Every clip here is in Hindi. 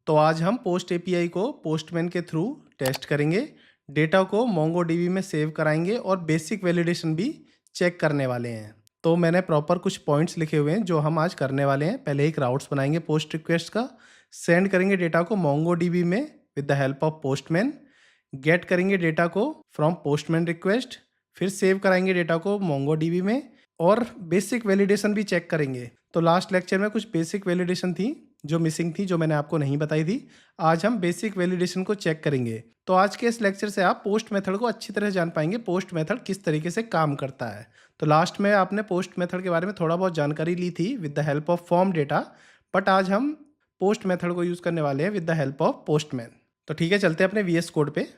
तो आज हम पोस्ट एपीआई को पोस्टमैन के थ्रू टेस्ट करेंगे, डेटा को मोंगोडीबी में सेव कराएंगे और बेसिक वैलिडेशन भी चेक करने वाले हैं। तो मैंने प्रॉपर कुछ पॉइंट्स लिखे हुए हैं जो हम आज करने वाले हैं। पहले एक राउट्स बनाएंगे पोस्ट रिक्वेस्ट का, सेंड करेंगे डेटा को मोंगोडीबी में with the help of Postman, get करेंगे डेटा को फ्रॉम पोस्टमैन रिक्वेस्ट, फिर सेव कराएंगे डेटा को मोंगोडीबी में और बेसिक वैलिडेशन भी चेक करेंगे। तो लास्ट लेक्चर में कुछ बेसिक वैलिडेशन थी जो मिसिंग थी, जो मैंने आपको नहीं बताई थी। आज हम बेसिक वैलिडेशन को चेक करेंगे। तो आज के इस लेक्चर से आप पोस्ट मेथड को अच्छी तरह जान पाएंगे, पोस्ट मेथड किस तरीके से काम करता है। तो लास्ट में आपने पोस्ट मेथड के बारे में थोड़ा बहुत जानकारी ली थी with the help of form data, but आज हम पोस्ट मेथड को यूज़ करने वाले हैं with the help of postman. तो ठीक है, चलते हैं अपने VS कोड पे।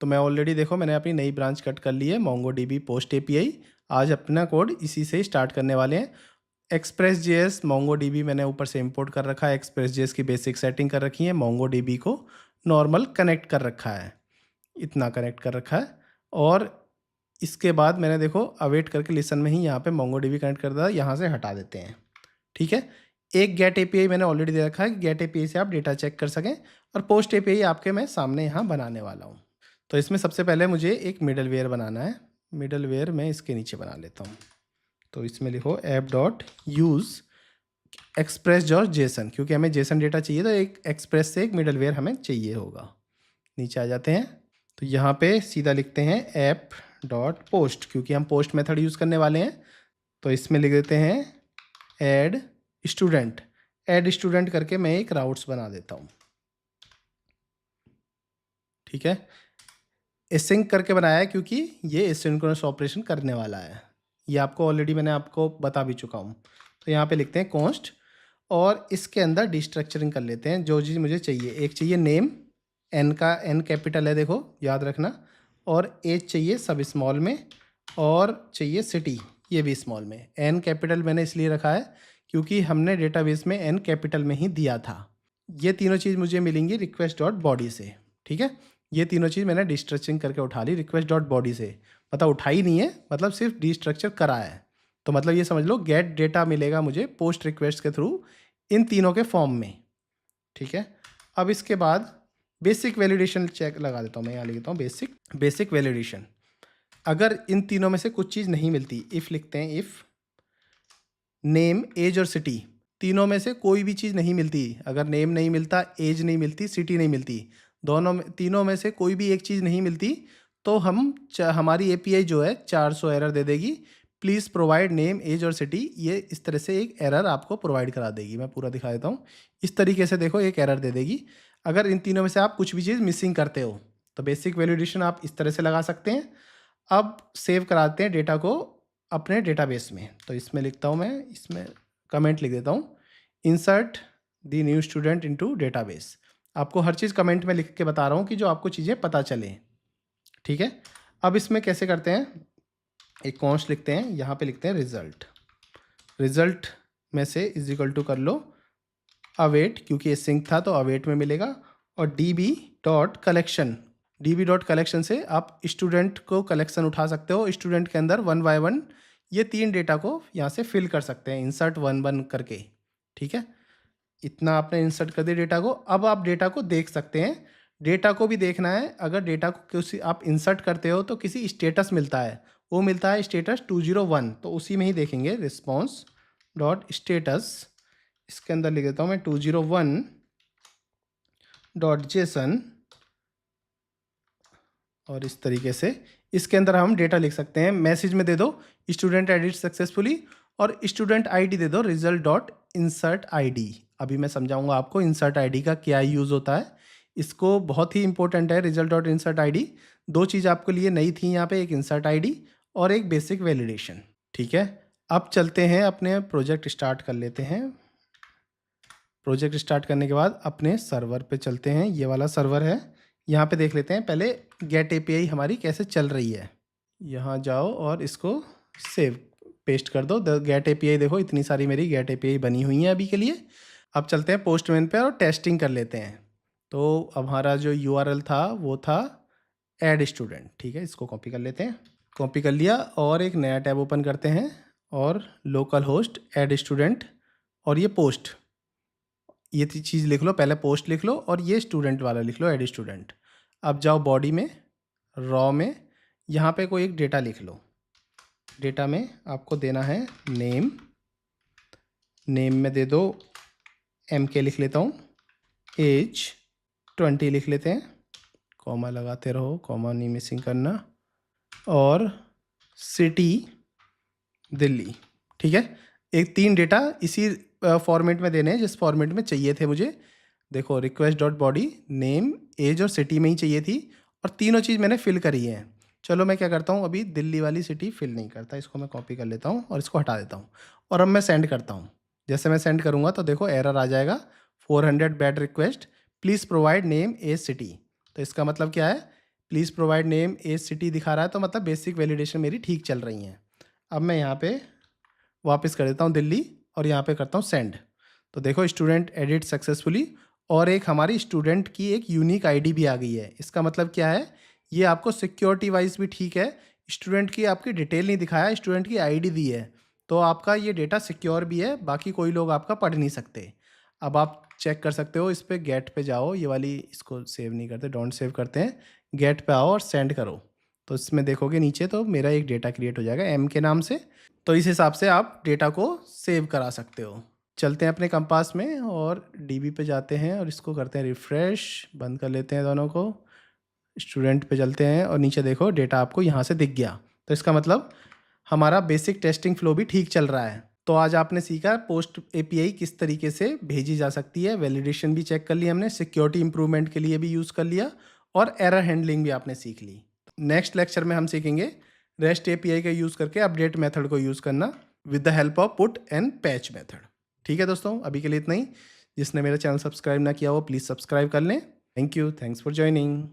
तो मैं ऑलरेडी देखो मैंने अपनी नई ब्रांच कट कर ली है, मोंगोडीबी पोस्ट एपीआई। आज अपना कोड इसी से स्टार्ट करने वाले हैं। एक्सप्रेस.js मोंगोडीबी मैंने ऊपर से इंपोर्ट कर रखा है, एक्सप्रेस.js की बेसिक सेटिंग कर रखी है, मोंगोडीबी को नॉर्मल कनेक्ट कर रखा है, इतना कनेक्ट कर रखा है। और इसके बाद मैंने देखो अवेट करके लिसन में ही यहाँ पे मोंगोडीबी कनेक्ट कर दिया, यहाँ से हटा देते हैं। ठीक है, एक गेट एपीआई मैंने ऑलरेडी दे रखा है, गेट एपीआई से आप डेटा चेक कर सकें, और पोस्ट एपीआई आपके मैं सामने यहाँ बनाने वाला हूँ। तो इसमें सबसे पहले मुझे एक मिडल वेयर बनाना है। मिडल वेयर मैं इसके नीचे बना लेता हूँ। तो इसमें लिखो app.use express.json, क्योंकि हमें जेसन डेटा चाहिए तो एक एक्सप्रेस से एक मिडल वेयर हमें चाहिए होगा। नीचे आ जाते हैं, तो यहाँ पे सीधा लिखते हैं app.post, क्योंकि हम पोस्ट मेथड यूज़ करने वाले हैं। तो इसमें लिख देते हैं ऐड स्टूडेंट करके मैं एक राउट्स बना देता हूँ। ठीक है, एसिंक करके बनाया है क्योंकि ये एसिंक्रोनस ऑपरेशन करने वाला है, ये आपको ऑलरेडी मैंने आपको बता भी चुका हूँ। तो यहाँ पे लिखते हैं कॉन्स्ट, और इसके अंदर डिस्ट्रक्चरिंग कर लेते हैं। जो चीज़ मुझे चाहिए, एक चाहिए नेम, एन का एन कैपिटल है देखो याद रखना, और एज चाहिए सब स्मॉल में, और चाहिए सिटी ये भी स्मॉल में। एन कैपिटल मैंने इसलिए रखा है क्योंकि हमने डेटाबेस में एन कैपिटल में ही दिया था। ये तीनों चीज़ मुझे मिलेंगी request.body से। ठीक है, ये तीनों चीज़ मैंने डिस्ट्रक्चरिंग करके उठा ली request.body से। मतलब उठाई नहीं है, मतलब सिर्फ डिस्ट्रक्चर करा है। तो मतलब ये समझ लो गेट डेटा मिलेगा मुझे पोस्ट रिक्वेस्ट के थ्रू इन तीनों के फॉर्म में। ठीक है, अब इसके बाद बेसिक वैलिडेशन चेक लगा देता हूँ मैं, यहाँ लिख देता हूँ बेसिक वैलिडेशन। अगर इन तीनों में से कुछ चीज़ नहीं मिलती, इफ़ लिखते हैं, इफ़ नेम, एज और सिटी, तीनों में से कोई भी चीज़ नहीं मिलती, अगर नेम नहीं मिलता, एज नहीं मिलती, सिटी नहीं मिलती, तीनों में से कोई भी एक चीज़ नहीं मिलती, तो हमारी एपीआई जो है 400 एरर दे देगी, प्लीज़ प्रोवाइड नेम, एज और सिटी। ये इस तरह से एक एरर आपको प्रोवाइड करा देगी। मैं पूरा दिखा देता हूँ, इस तरीके से देखो एक एरर दे देगी अगर इन तीनों में से आप कुछ भी चीज़ मिसिंग करते हो। तो बेसिक वैलिडेशन आप इस तरह से लगा सकते हैं। अब सेव कराते हैं डेटा को अपने डेटाबेस में। तो इसमें लिखता हूँ मैं, इसमें कमेंट लिख देता हूँ, insert the new student into database. आपको हर चीज़ कमेंट में लिख के बता रहा हूँ कि जो आपको चीज़ें पता चले। ठीक है, अब इसमें कैसे करते हैं, एक कॉन्स्ट लिखते हैं, यहाँ पे लिखते हैं रिजल्ट में से इज इक्वल टू कर लो अवेट, क्योंकि सिंक था तो अवेट में मिलेगा, और db.collection से आप स्टूडेंट को कलेक्शन उठा सकते हो। स्टूडेंट के अंदर 1 by 1 ये 3 डेटा को यहाँ से फिल कर सकते हैं, इंसर्ट 1 1 करके। ठीक है, इतना आपने इंसर्ट कर दिया डेटा को। अब आप डेटा को देख सकते हैं, डेटा को भी देखना है। अगर डेटा को किसी आप इंसर्ट करते हो तो किसी स्टेटस मिलता है, वो मिलता है स्टेटस 201, तो उसी में ही देखेंगे रिस्पॉन्स डॉट स्टेटस। इसके अंदर लिख देता हूँ मैं 201.json, और इस तरीके से इसके अंदर हम डेटा लिख सकते हैं। मैसेज में दे दो स्टूडेंट एडिट सक्सेसफुली, और स्टूडेंट आईडी दे दो result.insert_id। अभी मैं समझाऊंगा आपको इंसर्ट आईडी का क्या यूज़ होता है, इसको बहुत ही इंपॉर्टेंट है result.insert_id। दो चीज़ आपके लिए नई थी यहाँ पे, एक इंसर्ट आईडी और एक बेसिक वैलिडेशन। ठीक है, अब चलते हैं अपने प्रोजेक्ट स्टार्ट कर लेते हैं। प्रोजेक्ट स्टार्ट करने के बाद अपने सर्वर पे चलते हैं, ये वाला सर्वर है। यहाँ पे देख लेते हैं पहले गेट एपीआई हमारी कैसे चल रही है। यहाँ जाओ और इसको सेव पेस्ट कर दो। गेट एपीआई देखो इतनी सारी मेरी गेट एपीआई बनी हुई है अभी के लिए। अब चलते हैं पोस्टमैन पे और टेस्टिंग कर लेते हैं। तो अब हमारा जो यूआरएल था वो था ऐड स्टूडेंट। ठीक है, इसको कॉपी कर लेते हैं, कॉपी कर लिया, और एक नया टैब ओपन करते हैं, और लोकल होस्ट ऐड स्टूडेंट, और ये पोस्ट ये चीज़ लिख लो, पहले पोस्ट लिख लो और ये स्टूडेंट वाला लिख लो, ऐड स्टूडेंट। अब जाओ बॉडी में, रॉ में, यहाँ पे कोई एक डेटा लिख लो। डेटा में आपको देना है नेम, नेम में दे दो MK लिख लेता हूँ, एज 20 लिख लेते हैं, कॉमा लगाते रहो, कॉमा नहीं मिसिंग करना, और सिटी दिल्ली। ठीक है, एक 3 डेटा इसी फॉर्मेट में देने हैं जिस फॉर्मेट में चाहिए थे मुझे। देखो request dot body, name, age और सिटी में ही चाहिए थी, और तीनों चीज़ मैंने फिल करी है। चलो मैं क्या करता हूँ, अभी दिल्ली वाली सिटी फिल नहीं करता, इसको मैं कॉपी कर लेता हूँ और इसको हटा देता हूँ, और अब मैं सेंड करता हूँ। जैसे मैं सेंड करूँगा तो देखो एरर आ जाएगा, 400 bad request, please provide name age city. तो इसका मतलब क्या है, please provide name age city दिखा रहा है, तो मतलब बेसिक वैलिडेशन मेरी ठीक चल रही हैं। अब मैं यहाँ पे वापस कर देता हूँ दिल्ली और यहाँ पे करता हूँ सेंड। तो देखो स्टूडेंट एडिट सक्सेसफुली, और एक हमारी स्टूडेंट की एक यूनिक आईडी भी आ गई है। इसका मतलब क्या है, ये आपको सिक्योरिटी वाइज भी ठीक है, स्टूडेंट की आपकी डिटेल नहीं दिखाया, स्टूडेंट की आईडी दी है, तो आपका ये डेटा सिक्योर भी है, बाकी कोई लोग आपका पढ़ नहीं सकते। अब आप चेक कर सकते हो, इस पर गेट पे जाओ, ये वाली इसको सेव नहीं करते, डोंट सेव करते हैं, गेट पे आओ और सेंड करो। तो इसमें देखोगे नीचे तो मेरा एक डेटा क्रिएट हो जाएगा M के नाम से। तो इस हिसाब से आप डेटा को सेव करा सकते हो। चलते हैं अपने कंपास में और DB पे जाते हैं और इसको करते हैं रिफ़्रेश, बंद कर लेते हैं दोनों को, स्टूडेंट पे चलते हैं और नीचे देखो डेटा आपको यहाँ से दिख गया। तो इसका मतलब हमारा बेसिक टेस्टिंग फ्लो भी ठीक चल रहा है। तो आज आपने सीखा पोस्ट API किस तरीके से भेजी जा सकती है, वैलिडेशन भी चेक कर लिया हमने, सिक्योरिटी इंप्रूवमेंट के लिए भी यूज़ कर लिया, और एरर हैंडलिंग भी आपने सीख ली। नेक्स्ट लेक्चर में हम सीखेंगे REST API का यूज़ करके अपडेट मेथड को यूज़ करना with the help of put and patch method. ठीक है दोस्तों, अभी के लिए इतना ही। जिसने मेरा चैनल सब्सक्राइब ना किया हो प्लीज़ सब्सक्राइब कर लें। Thank you, thanks for joining.